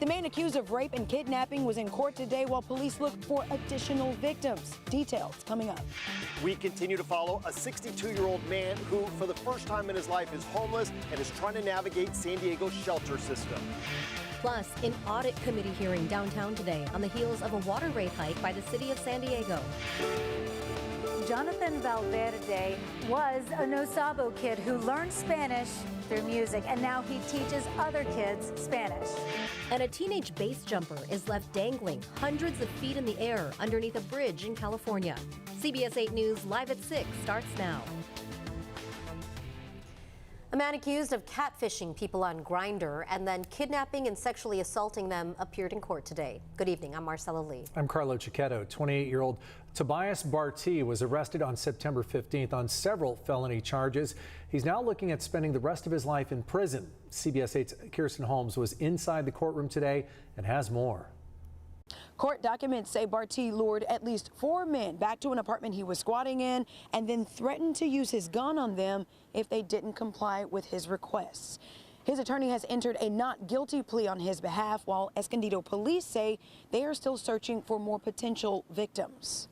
The man accused of rape and kidnapping was in court today while police look for additional victims. Details coming up. We continue to follow a 62-year-old man who, for the first time in his life, is homeless and is trying to navigate San Diego's shelter system. Plus, an audit committee hearing downtown today on the heels of a water rate hike by the city of San Diego. Jonathan Valverde was a No Sabo kid who learned Spanish through music, and now he teaches other kids Spanish. And a teenage base jumper is left dangling hundreds of feet in the air underneath a bridge in California. CBS 8 News Live at 6 starts now. A man accused of catfishing people on Grindr and then kidnapping and sexually assaulting them appeared in court today. Good evening, I'm Marcella Lee. I'm Carlo Cicchetto. 28-year-old Tobias Barti was arrested on September 15th on several felony charges. He's now looking at spending the rest of his life in prison. CBS 8's Kirsten Holmes was inside the courtroom today and has more. Court documents say Barti lured at least 4 men back to an apartment he was squatting in and then threatened to use his gun on them if they didn't comply with his requests. His attorney has entered a not guilty plea on his behalf, while Escondido police say they are still searching for more potential victims.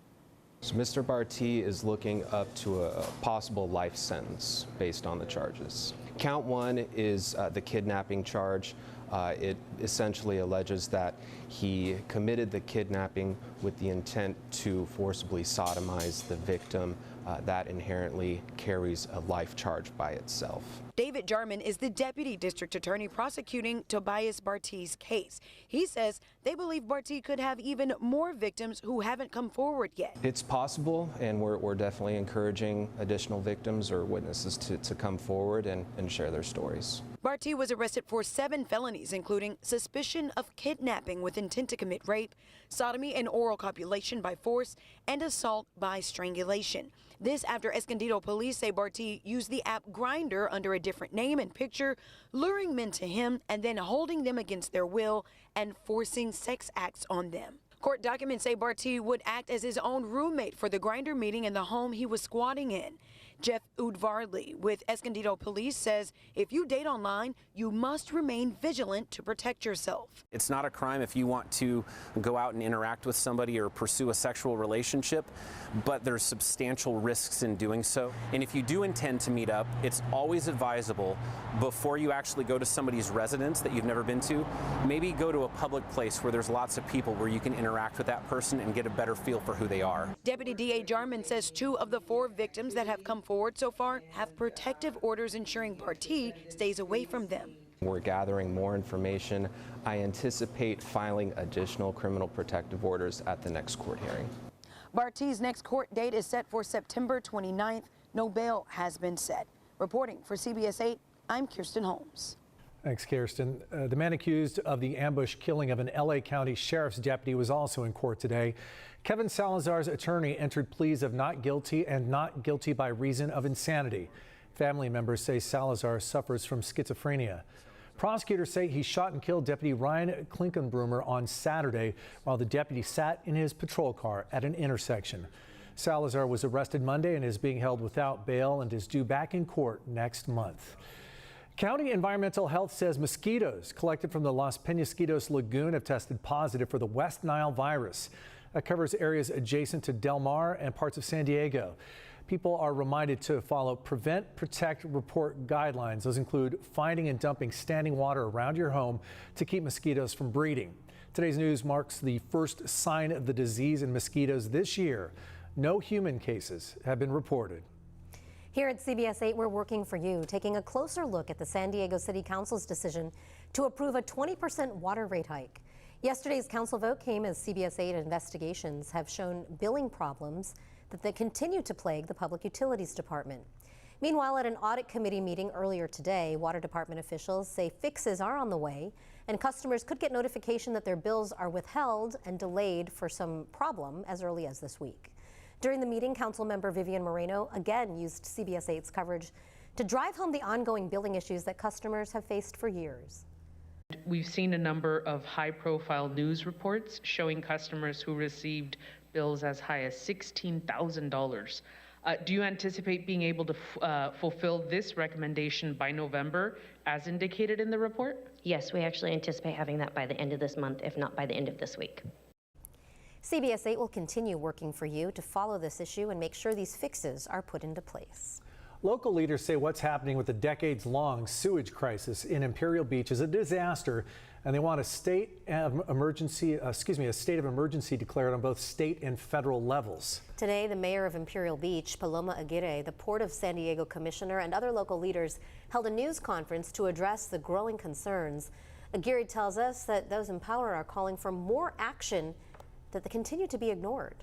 So Mr. Barti is looking up to a possible life sentence based on the charges. Count 1 is the kidnapping charge. It essentially alleges that he committed the kidnapping with the intent to forcibly sodomize the victim. That inherently carries a life charge by itself. David Jarman is the deputy district attorney prosecuting Tobias Barti's case. He says they believe Barti could have even more victims who haven't come forward yet. It's possible, and we're definitely encouraging additional victims or witnesses to come forward and share their stories. Barti was arrested for 7 felonies, including suspicion of kidnapping with intent to commit rape, sodomy and oral copulation by force, and assault by strangulation. This after Escondido police say Barti used the app Grindr under a different name and picture, luring men to him and then holding them against their will and forcing sex acts on them. Court documents say Barti would act as his own roommate for the Grindr meeting in the home he was squatting in. Jeff Udvarli with Escondido police says if you date online, you must remain vigilant to protect yourself. It's not a crime if you want to go out and interact with somebody or pursue a sexual relationship, but there's substantial risks in doing so. And if you do intend to meet up, it's always advisable before you actually go to somebody's residence that you've never been to, maybe go to a public place where there's lots of people where you can interact with that person and get a better feel for who they are. Deputy DA Jarman says 2 of the 4 victims that have come forward so far have protective orders ensuring Barti stays away from them. We're gathering more information. I anticipate filing additional criminal protective orders at the next court hearing. Barti's next court date is set for September 29th. No bail has been set. Reporting for CBS 8, I'm Kirsten Holmes. Thanks, Kirsten. The man accused of the ambush killing of an LA County Sheriff's deputy was also in court today. Kevin Salazar's attorney entered pleas of not guilty and not guilty by reason of insanity. Family members say Salazar suffers from schizophrenia. Prosecutors say he shot and killed Deputy Ryan Klinkenbrummer on Saturday while the deputy sat in his patrol car at an intersection. Salazar was arrested Monday and is being held without bail and is due back in court next month. County Environmental Health says mosquitoes collected from the Los Penasquitos Lagoon have tested positive for the West Nile virus. That covers areas adjacent to Del Mar and parts of San Diego. People are reminded to follow Prevent, Protect, Report guidelines. Those include finding and dumping standing water around your home to keep mosquitoes from breeding. Today's news marks the first sign of the disease in mosquitoes this year. No human cases have been reported. Here at CBS 8, we're working for you, taking a closer look at the San Diego City Council's decision to approve a 20% water rate hike. Yesterday's council vote came as CBS 8 investigations have shown billing problems that continue to plague the Public Utilities Department. Meanwhile, at an audit committee meeting earlier today, Water Department officials say fixes are on the way and customers could get notification that their bills are withheld and delayed for some problem as early as this week. During the meeting, Council Member Vivian Moreno again used CBS 8's coverage to drive home the ongoing billing issues that customers have faced for years. We've seen a number of high-profile news reports showing customers who received bills as high as $16,000 Do you anticipate being able to fulfill this recommendation by November, as indicated in the report? Yes, we actually anticipate having that by the end of this month, if not by the end of this week. CBS 8 will continue working for you to follow this issue and make sure these fixes are put into place. Local leaders say what's happening with the decades-long sewage crisis in Imperial Beach is a disaster, and they want a state of emergency declared on both state and federal levels. Today, the mayor of Imperial Beach, Paloma Aguirre, the Port of San Diego commissioner, and other local leaders held a news conference to address the growing concerns. Aguirre tells us that those in power are calling for more action that they continue to be ignored.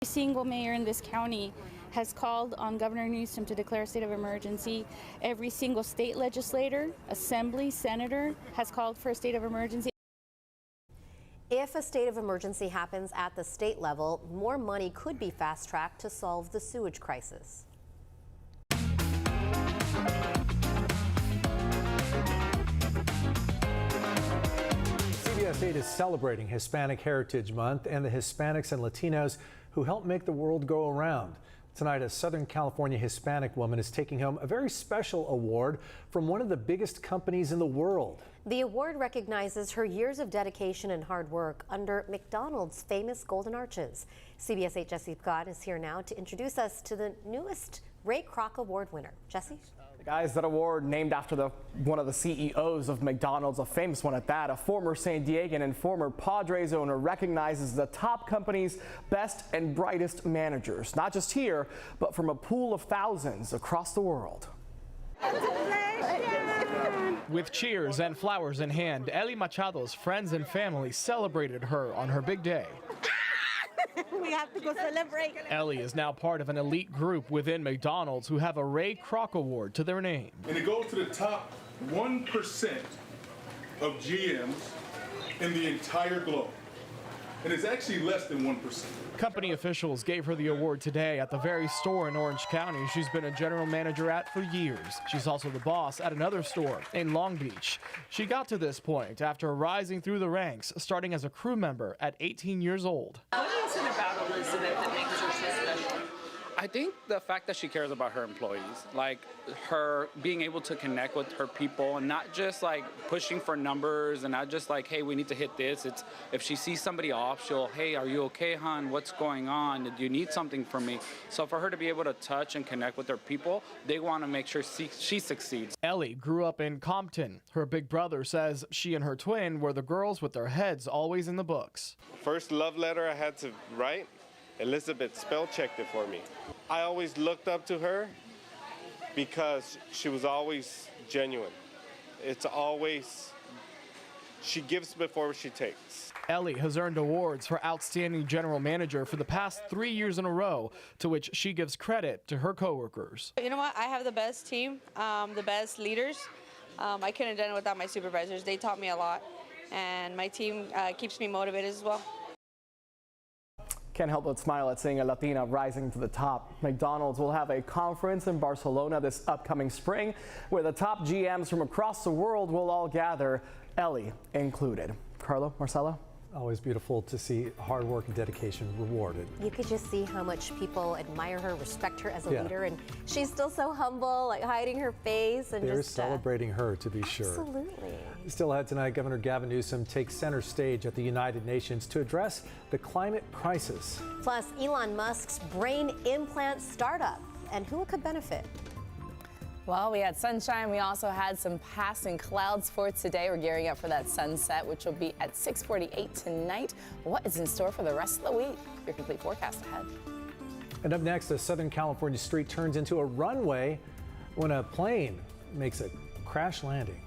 Every single mayor in this county has called on Governor Newsom to declare a state of emergency. Every single state legislator, assembly, senator has called for a state of emergency. If a state of emergency happens at the state level, more money could be fast-tracked to solve the sewage crisis. CBS 8 is celebrating Hispanic Heritage Month and the Hispanics and Latinos who help make the world go around. Tonight, a Southern California Hispanic woman is taking home a very special award from one of the biggest companies in the world. The award recognizes her years of dedication and hard work under McDonald's famous Golden Arches. CBS 8 Jesse Scott is here now to introduce us to the newest Ray Kroc Award winner. Jesse? Guys, that award named after one of the CEOs of McDonald's, a famous one at that, a former San Diegan and former Padres owner, recognizes the top company's best and brightest managers, not just here, but from a pool of thousands across the world. With cheers and flowers in hand, Eli Machado's friends and family celebrated her on her big day. We have to go celebrate. Ellie is now part of an elite group within McDonald's who have a Ray Kroc Award to their name. And it goes to the top 1% of GMs in the entire globe. And it's actually less than 1%. Company officials gave her the award today at the very store in Orange County she's been a general manager at for years. She's also the boss at another store in Long Beach. She got to this point after rising through the ranks, starting as a crew member at 18 years old. What is it about Elizabeth that makes her so special? I think the fact that she cares about her employees, like her being able to connect with her people and not just like pushing for numbers and not just like, hey, we need to hit this. It's if she sees somebody off, she'll, hey, are you okay, hon? What's going on? Do you need something from me? So for her to be able to touch and connect with her people, they want to make sure she succeeds. Ellie grew up in Compton. Her big brother says she and her twin were the girls with their heads always in the books. First love letter I had to write, Elizabeth spell checked it for me. I always looked up to her because she was always genuine. It's always, she gives before she takes. Ellie has earned awards for Outstanding General Manager for the past 3 years in a row, to which she gives credit to her coworkers. You know what? I have the best team, the best leaders. I couldn't have done it without my supervisors. They taught me a lot, and my team keeps me motivated as well. Can't help but smile at seeing a Latina rising to the top. McDonald's will have a conference in Barcelona this upcoming spring where the top GMs from across the world will all gather, Ellie included. Carlo, Marcella? Always beautiful to see hard work and dedication rewarded. You could just see how much people admire her, respect her as a leader, and she's still so humble, like hiding her face and They're just celebrating her, to be sure. Absolutely. Still ahead tonight, Governor Gavin Newsom takes center stage at the United Nations to address the climate crisis. Plus, Elon Musk's brain implant startup and who it could benefit. Well, we had sunshine. We also had some passing clouds for today. We're gearing up for that sunset, which will be at 6:48 tonight. What is in store for the rest of the week? Your complete forecast ahead. And up next, a Southern California street turns into a runway when a plane makes a crash landing.